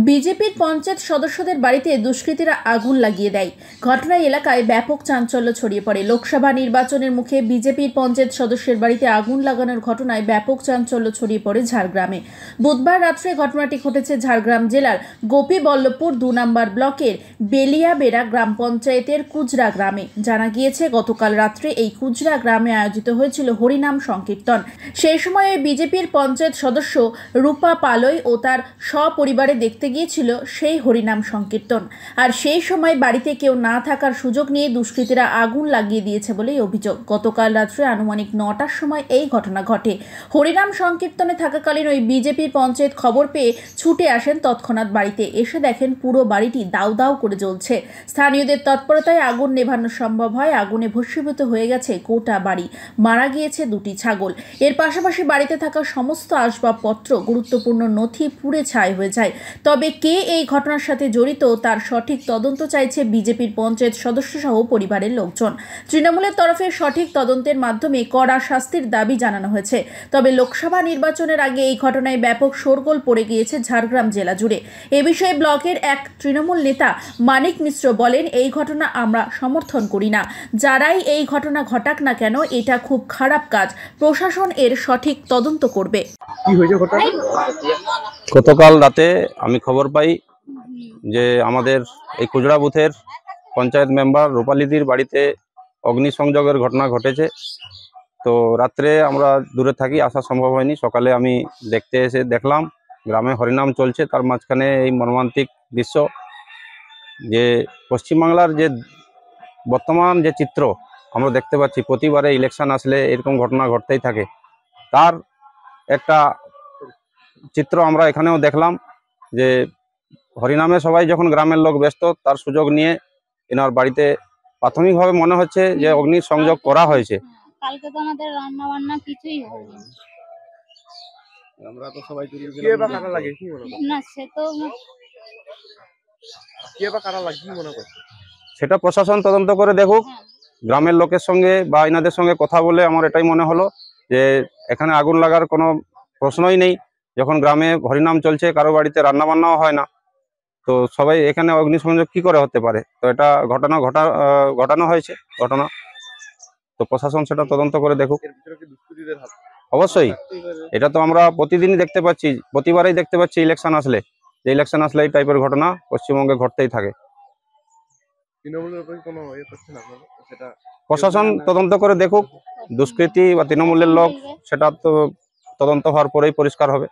বিজেপির পঞ্চায়েত সদস্যদের বাড়িতে দুষ্কৃতীরা আগুন লাগিয়ে দেয়। ঘটনায় এলাকায় ব্যাপক চাঞ্চল্য ছড়িয়ে পড়ে। লোকসভা নির্বাচনের মুখে বিজেপির পঞ্চায়েত সদস্যের বাড়িতে আগুন লাগানোর ঘটনায় ব্যাপক চাঞ্চল্য ছড়িয়ে পড়ে ঝাড়গ্রামে। বুধবার রাত্রে ঘটনাটি ঘটেছে ঝাড়গ্রাম জেলার গোপীবল্লভপুর 2 নম্বর ব্লকের বেলিয়াবেড়া গ্রাম পঞ্চায়েতের কুজরা গ্রামে। জানা গিয়েছে, গতকাল রাত্রে এই কুজরা গ্রামে আয়োজিত হয়েছিল হরিনাম সংকীর্তন। সেই সময় বিজেপির পঞ্চায়েত সদস্য রূপা পালই ও তার সপরিবারে দেখতে গিয়েছিল সেই হরিনাম সংকীর্তন। আর সেই সময় বাড়িতে কেউ না থাকার সুযোগ নিয়ে দুষ্কৃতীরা আগুন লাগিয়ে দিয়েছে বলেই অভিযোগ। গতকাল রাত্রে আনুমানিক 9টার সময় এই ঘটনা ঘটে। হরিনাম সংকীর্তনে থাকাকালীন ওই বিজেপির পঞ্চায়েত খবর পেয়ে ছুটে আসেন তৎক্ষণাৎ বাড়িতে। এসে দেখেন পুরো বাড়িটি দাউ দাউ করে জ্বলছে। স্থানীয়দের তৎপরতায় আগুন নেভানো সম্ভব হয়। আগুনে ভস্মীভূত হয়ে গেছে গোটা বাড়ি, মারা গিয়েছে 2টি ছাগল। এর পাশাপাশি বাড়িতে থাকা সমস্ত আসবাবপত্র, গুরুত্বপূর্ণ নথি পুড়ে ছাই হয়ে যায়। তবে কে এই ঘটনার সাথে জড়িত তার সঠিক তদন্ত চাইছে বিজেপির পঞ্চায়েত সদস্য সহ পরিবারের লোকজন। তৃণমূলের তরফে সঠিক তদন্তের মাধ্যমে কড়া শাস্তির দাবি জানানো হয়েছে। তবে লোকসভা নির্বাচনের আগে এই ঘটনায় ব্যাপক শোরগোল পড়ে গিয়েছে ঝাড়গ্রাম জেলা জুড়ে। এ বিষয়ে ব্লকের এক তৃণমূল নেতা মানিক মিশ্র বলেন, এই ঘটনা আমরা সমর্থন করি না। যারাই এই ঘটনা ঘটাক না কেন, এটা খুব খারাপ কাজ। প্রশাসন এর সঠিক তদন্ত করবে। কি হয়েছে ঘটনা? গতকাল রাতে আমি খবর পাই যে আমাদের এই কুজরা বুথের পঞ্চায়েত মেম্বার রূপালিদির বাড়িতে অগ্নিসংযোগের ঘটনা ঘটেছে। তো রাত্রে আমরা দূরে থাকি, আসা সম্ভব হয়নি। সকালে আমি দেখতে এসে দেখলাম গ্রামে হরিনাম চলছে, তার মাঝখানে এই মর্মান্তিক দৃশ্য। যে পশ্চিমবাংলার যে বর্তমান যে চিত্র আমরা দেখতে পাচ্ছি, প্রতিবারে ইলেকশন আসলে এরকম ঘটনা ঘটতেই থাকে। তার একটা চিত্র আমরা এখানেও দেখলাম যে হরিনামে সবাই যখন গ্রামের লোক ব্যস্ত, তার সুযোগ নিয়ে এনার বাড়িতে প্রাথমিকভাবে মনে হচ্ছে যে অগ্নির সংযোগ করা হয়েছে। কালকে তো আমাদের রান্না বান্না কিছুই হয়নি। আমরা তো সবাই কে বা কারা লাগে কি মনে না, সে তো কে বা কারা লাগে কি মনে করছে? সেটা প্রশাসন তদন্ত করে দেখুক। গ্রামের লোকের সঙ্গে বা এনাদের সঙ্গে কথা বলে আমার এটাই মনে হলো যে এখানে আগুন লাগার কোনো প্রশ্নই নেই। যখন গ্রামে হরিনাম চলছে, কারো বাড়িতে রান্না বান্নাও হয় না, তো সবাই এখানে অগ্নিসংযোগ কি করে হতে পারে? তো এটা ঘটানো হয়েছে ঘটনা। তো প্রশাসন সেটা তদন্ত করে দেখুক। অবশ্যই এটা তো আমরা প্রতিদিনই দেখতে পাচ্ছি, প্রতিবারেই দেখতে পাচ্ছি ইলেকশন আসলে। যে ইলেকশন আসলে এই টাইপের ঘটনা পশ্চিমবঙ্গে ঘটতেই থাকে। প্রশাসন তদন্ত করে দেখুক। দুষ্কৃতী বা তৃণমূলের লোক, সেটা তো তদন্ত হওয়ার পরেই পরিষ্কার হবে।